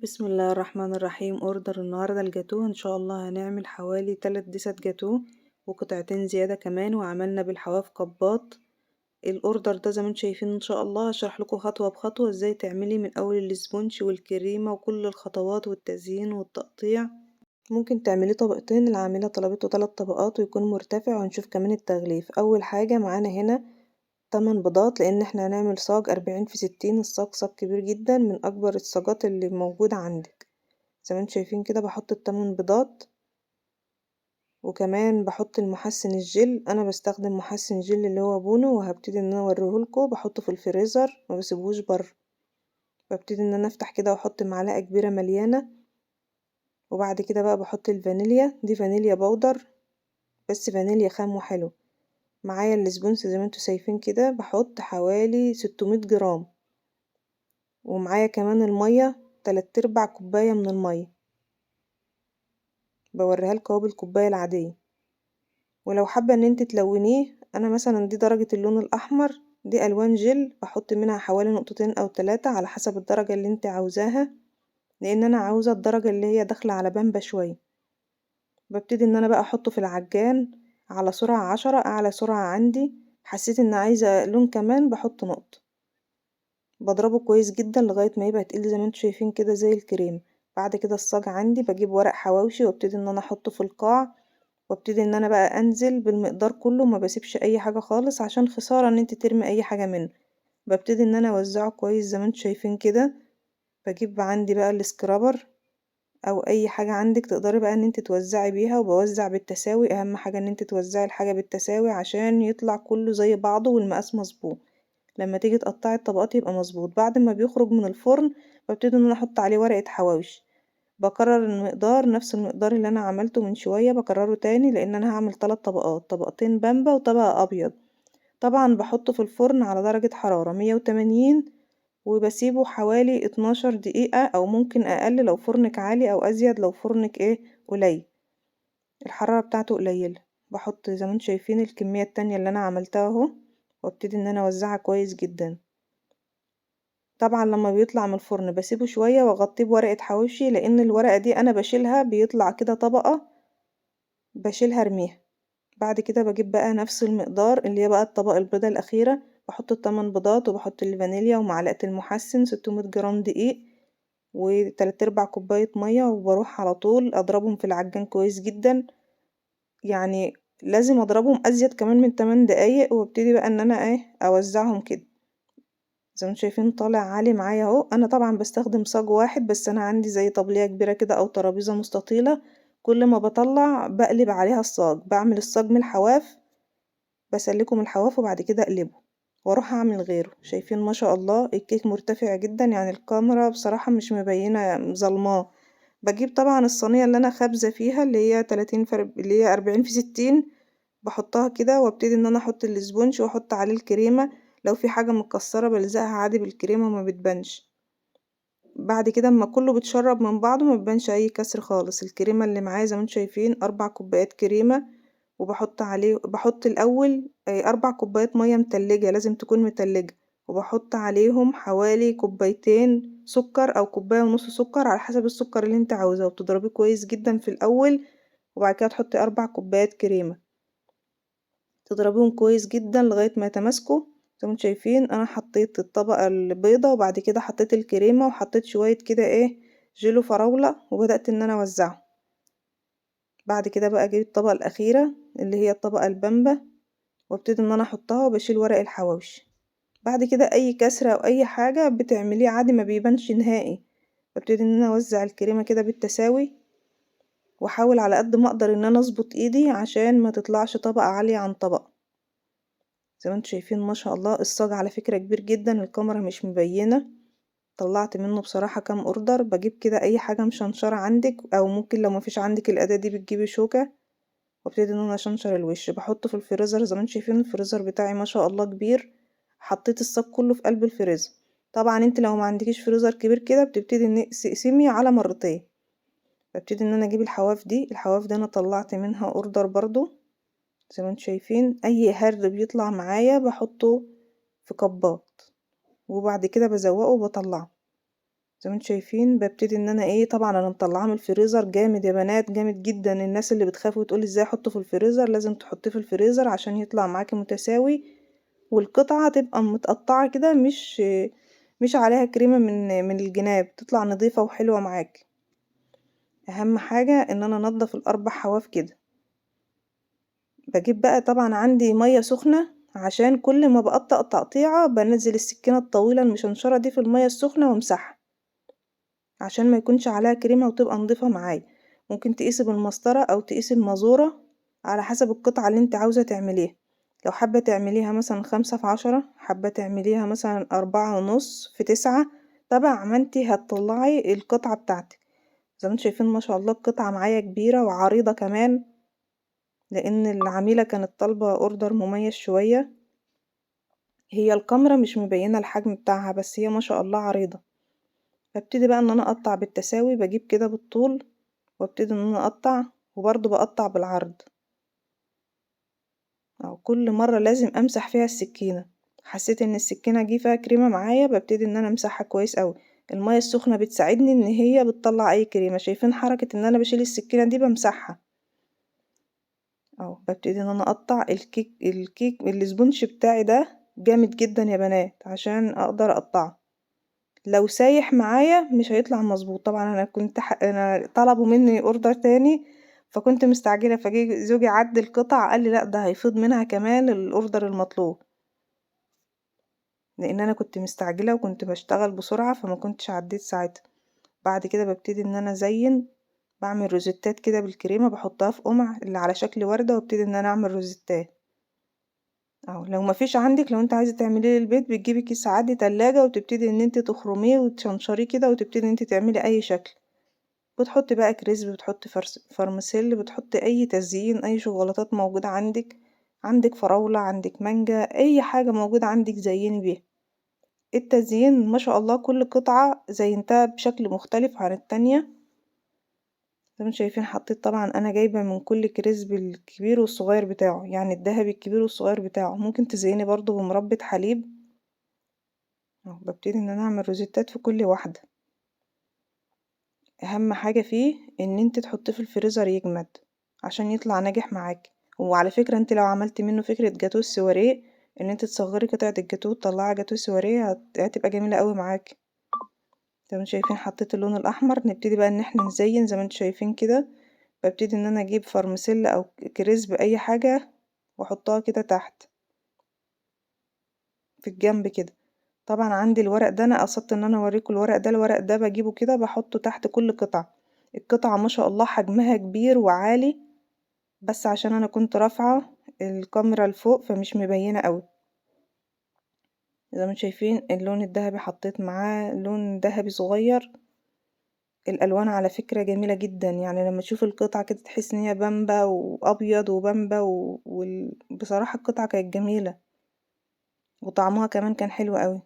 بسم الله الرحمن الرحيم. اوردر النهاردة الجاتوه ان شاء الله هنعمل حوالي 3 دست جاتوه وقطعتين زيادة كمان، وعملنا بالحواف قباط. الاوردر ده زي ما انتم شايفين ان شاء الله هشرح لكم خطوة بخطوة ازاي تعملي من اول الاسبونج والكريمة وكل الخطوات والتزيين والتقطيع. ممكن تعمليه طبقتين، العاملة طلبته 3 طبقات ويكون مرتفع، وهنشوف كمان التغليف. اول حاجة معانا هنا 8 بيضات، لان احنا هنعمل صاج 40 في 60. الصاج صاج كبير جدا، من اكبر الصاجات اللي موجودة عندك. زي ما انتم شايفين كده بحط ال8 بيضات، وكمان بحط المحسن الجل. انا بستخدم محسن جل اللي هو بونو، وهبتدي ان انا اوريهولكوا. بحطه في الفريزر ما بسيبهوش بره. ببتدي ان انا افتح كده واحط معلقه كبيره مليانه، وبعد كده بقى بحط الفانيليا. دي فانيليا بودر، بس فانيليا خام وحلو. معايا السبونس زي ما انتم شايفين كده بحط حوالي 600 جرام، ومعايا كمان الميه 3/4 كوبايه من الميه. بوريها لكم اهو بالكوبايه العاديه. ولو حابة ان انت تلونيه، انا مثلا دي درجة اللون الاحمر، دي الوان جل بحط منها حوالي نقطتين او 3 على حسب الدرجة اللي انت عاوزاها، لان انا عاوزة الدرجة اللي هي داخلة على بامبا شوية. ببتدي ان انا بقى احطه في العجان على سرعة 10، اعلى سرعة عندي. حسيت ان عايزة لون كمان بحط نقطة. بضربه كويس جدا لغاية ما يبقى تقيل زي ما انتوا شايفين كده زي الكريم. بعد كده الصاج عندي بجيب ورق حواوشي وابتدي ان انا احطه في القاع، وابتدي ان انا بقى انزل بالمقدار كله، ما بسيبش اي حاجة خالص عشان خسارة ان انت ترمي اي حاجة منه. ببتدي ان انا اوزعه كويس زي ما انتوا شايفين كده. بجيب عندي بقى السكرابر او اي حاجة عندك تقدري بقى ان انت توزعي بيها، وبوزع بالتساوي. اهم حاجة ان انت توزعي الحاجة بالتساوي عشان يطلع كله زي بعضه والمقاس مظبوط. لما تيجي تقطعي الطبقات يبقى مظبوط. بعد ما بيخرج من الفرن ببتدي ان انا احط عليه ورقة حواوشي. بكرر المقدار، نفس المقدار اللي انا عملته من شوية بكرره تاني، لان انا هعمل 3 طبقات، طبقتين بامبا وطبقة ابيض. طبعا بحطه في الفرن على درجة حرارة 180، وبسيبه حوالي 12 دقيقة او ممكن اقل لو فرنك عالي، او ازيد لو فرنك قليل، الحرارة بتاعته قليلة. بحط زي ما انتم شايفين الكمية التانية اللي انا عملتها اهو، وابتدي ان انا اوزعها كويس جدا. طبعا لما بيطلع من الفرن بسيبه شوية واغطيه بورقة حواوشي، لان الورقة دي انا بشيلها بيطلع كده طبقة بشيلها ارميها. بعد كده بجيب بقى نفس المقدار اللي هي بقى الطبقة البيضة الأخيرة، بحط ال8 بيضات وبحط الفانيليا ومعلقة المحسن 600 جرام دقيق و3/4 كوباية مية، وبروح على طول أضربهم في العجان كويس جدا. يعني لازم أضربهم أزيد كمان من 8 دقايق، وابتدي بقى إن أنا أوزعهم كده. زي ما انتم شايفين طالع عالي معايا اهو. انا طبعا بستخدم صاج واحد، بس انا عندي زي طبلية كبيرة كده او ترابيزة مستطيلة. كل ما بطلع بقلب عليها الصاج، بعمل الصاج من الحواف، بسلكه من الحواف وبعد كده اقلبه واروح اعمل غيره. شايفين ما شاء الله الكيك مرتفع جدا، يعني الكاميرا بصراحة مش مبينة ظلماه. بجيب طبعا الصينية اللي انا خابزة فيها اللي هي 30 اللي هي 40 في 60، بحطها كده وابتدي ان انا احط الاسبونج واحط عليه الكريمة. لو في حاجة متكسرة بلزقها عادي بالكريمة وما بتبانش. بعد كده اما كله بتشرب من بعضه ما بيبانش اي كسر خالص. الكريمة اللي معايا زي ما انتم شايفين 4 كوبايات كريمة، وبحط عليه بحط الاول 4 كوبايات مية متلجة، لازم تكون متلجة، وبحط عليهم حوالي كوبايتين سكر او كوباية ونص سكر على حسب السكر اللي انت عاوزاه، وبتضربيه كويس جدا في الاول. وبعد كده تحطي 4 كوبايات كريمة، تضربيهم كويس جدا لغاية ما يتماسكوا. زي ما انتم شايفين انا حطيت الطبقة البيضة، وبعد كده حطيت الكريمة، وحطيت شوية كده جيلو فراولة، وبدأت ان انا اوزعه. بعد كده بقى اجيب الطبقة الاخيرة اللي هي الطبقة البامبا، وابتدي ان انا احطها وبشيل ورق الحواوشي. بعد كده اي كسرة او اي حاجة بتعمليه عادي ما بيبانش نهائي. ببتدي ان انا اوزع الكريمة كده بالتساوي، واحاول على قد ما اقدر ان انا اظبط ايدي عشان ما تطلعش طبقة عالية عن طبقة. زي ما انتم شايفين ما شاء الله الصاج على فكرة كبير جدا، الكاميرا مش مبينة. طلعت منه بصراحة كام اوردر. بجيب كده اي حاجة مشنشرة عندك، او ممكن لو مفيش عندك الاداة دي بتجيبي شوكة، وابتدي ان انا اشنشر الوش. بحطه في الفريزر. زي ما انتم شايفين الفريزر بتاعي ما شاء الله كبير، حطيت الصاج كله في قلب الفريزر. طبعا انت لو ما عندكيش فريزر كبير كده بتبتدي ان تقسمي على مرتين. ببتدي ان انا اجيب الحواف دي انا طلعت منها اوردر برضو. زي ما انتم شايفين اي هرد بيطلع معايا بحطه في كبات، وبعد كده بزوقه وبطلعه. زي ما انتوا شايفين ببتدي ان انا ايه، طبعا انا مطلعاه من الفريزر جامد يا بنات، جامد جدا. الناس اللي بتخاف وتقول ازاي احطه في الفريزر، لازم تحطيه في الفريزر عشان يطلع معاكي متساوي، والقطعة تبقى متقطعة كده، مش عليها كريمة من الجناب، تطلع نظيفة وحلوة معاكي. اهم حاجة ان انا انضف الاربع حواف كده. بجيب بقى طبعا عندي مية سخنة، عشان كل ما بقطع تقطيعة بنزل السكينة الطويلة المشنشرة دي في المية السخنة وامسحها، عشان ما يكونش عليها كريمة وتبقى نضيفة معايا. ممكن تقيسي بالمسطرة او تقيسي بمزورة على حسب القطعة اللي انت عاوزة تعمليها. لو حابة تعمليها مثلا 5 في 10، حابة تعمليها مثلا 4.5 في 9، طبعا ما انت هتطلعي القطعة بتاعتك. زي ما انتوا شايفين ما شاء الله القطعة معايا كبيرة وعريضة كمان، لان العميلة كانت طالبة اوردر مميز شوية. هي الكاميرا مش مبينة الحجم بتاعها، بس هي ما شاء الله عريضة. ببتدي بقى ان انا اقطع بالتساوي، بجيب كده بالطول وابتدي ان انا اقطع، وبرضه بقطع بالعرض. او كل مرة لازم امسح فيها السكينة. حسيت ان السكينة جه فيها كريمة معايا، ببتدي ان انا امسحها كويس اوي. المية السخنة بتساعدني ان هي بتطلع اي كريمة. شايفين حركة ان انا بشيل السكينة دي بمسحها. اهو ببتدي ان انا اقطع الكيك السبونش بتاعي ده جامد جدا يا بنات، عشان اقدر اقطعه. لو سايح معايا مش هيطلع مظبوط. طبعا انا انا طلبوا مني اوردر تاني، فكنت مستعجله، فجي زوجي عد القطع قال لي لا ده هيفيض منها كمان الاوردر المطلوب، لان انا كنت مستعجله وكنت بشتغل بسرعه فما كنتش عديت ساعتها. بعد كده ببتدي ان انا ازين، بعمل روزيتات كده بالكريمه، بحطها في قمع اللي على شكل ورده، وابتدي ان انا اعمل روزيتات. اهو لو مفيش عندك، لو انت عايزه تعمليه للبيت، بتجيبي كيس عادي تلاجة وتبتدي ان انت تخرميه وتشنشريه كده، وتبتدي ان انت تعملي اي شكل. بتحطي بقى كريسب، بتحطي فرمسيل، بتحطي اي تزيين، اي شوكولاتات موجوده عندك. عندك فراوله، عندك مانجا، اي حاجه موجوده عندك زيني بيها. التزيين ما شاء الله كل قطعه زينتها بشكل مختلف عن التانية. زي ما انتم شايفين حطيت، طبعا انا جايبه من كل كريسب الكبير والصغير بتاعه، يعني الذهبي الكبير والصغير بتاعه. ممكن تزيني برضو بمربى حليب. اهو ببتدي ان انا اعمل روزيتات في كل واحده. اهم حاجه فيه ان انت تحطيه في الفريزر يجمد، عشان يطلع ناجح معاكي. وعلى فكره انت لو عملتي منه فكره جاتوه السواريه، ان انت تصغري قطعه الجاتوه وتطلعي جاتوه سواريه، هتبقى جميله قوي معاكي. زي ما انتم شايفين حطيت اللون الاحمر. نبتدي بقى ان احنا نزين زي ما انتم شايفين كده. ببتدي ان انا اجيب فرمسيل او كريسب اي حاجه، واحطها كده تحت في الجنب كده. طبعا عندي الورق ده، انا قصدت ان انا اوريكم الورق ده. الورق ده بجيبه كده بحطه تحت كل قطعة. القطعة ما شاء الله حجمها كبير وعالي، بس عشان انا كنت رافعة الكاميرا لفوق فمش مبينة قوي. زي ما انتم شايفين اللون الذهبي حطيت معاه لون ذهبي صغير. الالوان على فكرة جميلة جدا، يعني لما تشوف القطعة كده تحس ان هي بامبا وابيض وبامبا بصراحة القطعة كانت جميلة، وطعمها كمان كان حلو قوي،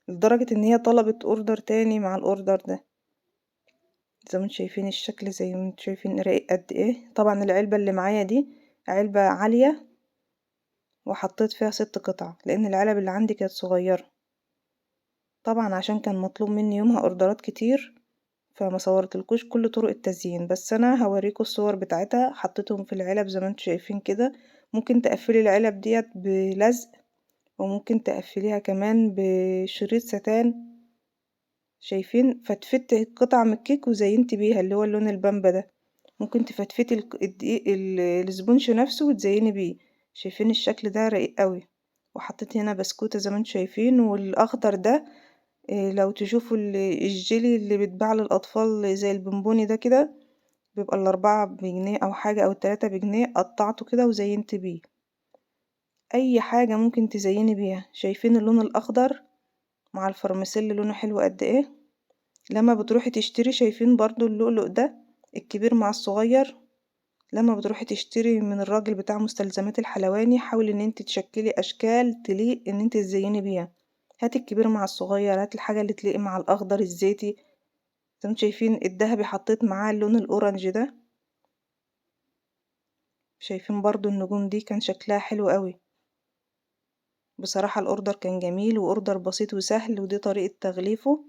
لدرجة ان هي طلبت اوردر تاني مع الاوردر ده. زي ما انتم شايفين الشكل، زي ما انتم شايفين رقيق قد ايه. طبعا العلبة اللي معايا دي علبة عالية، وحطيت فيها 6 قطع، لان العلب اللي عندي كانت صغيرة. طبعا عشان كان مطلوب مني يومها اوردرات كتير، فما صورتلكوش كل طرق التزيين، بس انا هوريكم الصور بتاعتها. حطيتهم في العلب زي ما انتم شايفين كده. ممكن تقفلي العلب ديت بلزق، وممكن تقفليها كمان بشريط ستان. شايفين فتفت قطع من الكيك وزينت بيها، اللي هو اللون البامبا ده. ممكن تفتفتي الدقيق السبونش نفسه وتزيني بيه. شايفين الشكل ده رقيق قوي. وحطيت هنا بسكوتة زي ما انتم شايفين. والاخضر ده لو تشوفوا الجيلي اللي بيتباع للاطفال زي البونبوني ده كده، بيبقى ال4 بجنيه او حاجة او ال3 بجنيه، قطعته كده وزينت بيه. اي حاجة ممكن تزيني بيها. شايفين اللون الاخضر مع الفرماسيل لونه حلو قد ايه. لما بتروحي تشتري، شايفين برضو اللؤلؤ ده الكبير مع الصغير. لما بتروحي تشتري من الراجل بتاع مستلزمات الحلواني، حاولي ان انت تشكلي اشكال تليق ان انت تزيني بيها. هاتي الكبير مع الصغير، هاتي الحاجة اللي تليق مع الاخضر الزيتي. زي ما انتم شايفين الدهبي حطيت معاه اللون الاورنج ده. شايفين برضو النجوم دي كان شكلها حلو قوي. بصراحة الاوردر كان جميل، واوردر بسيط وسهل، ودي طريقة تغليفه.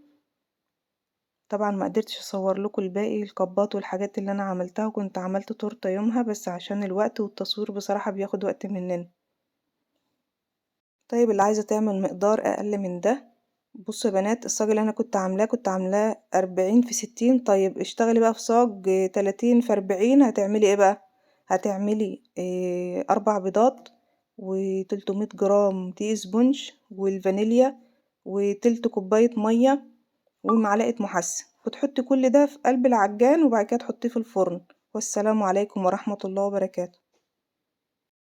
طبعا ما قدرتش اصور لكم الباقي الكبات والحاجات اللي انا عملتها، وكنت عملت تورته يومها بس عشان الوقت والتصوير بصراحة بياخد وقت مننا. طيب اللي عايزة تعمل مقدار اقل من ده، بصوا يا بنات الصاج اللي انا كنت عاملاه 40 في 60. طيب اشتغلي بقى في صاج 30 في 40. هتعملي ايه بقى؟ هتعملي 4 بيضات و300 جرام دقيق اسبونج والفانيليا وتلت كوباية مية ومعلقة محسن، وتحطي كل ده في قلب العجان وبعد كده تحطيه في الفرن. والسلام عليكم ورحمة الله وبركاته.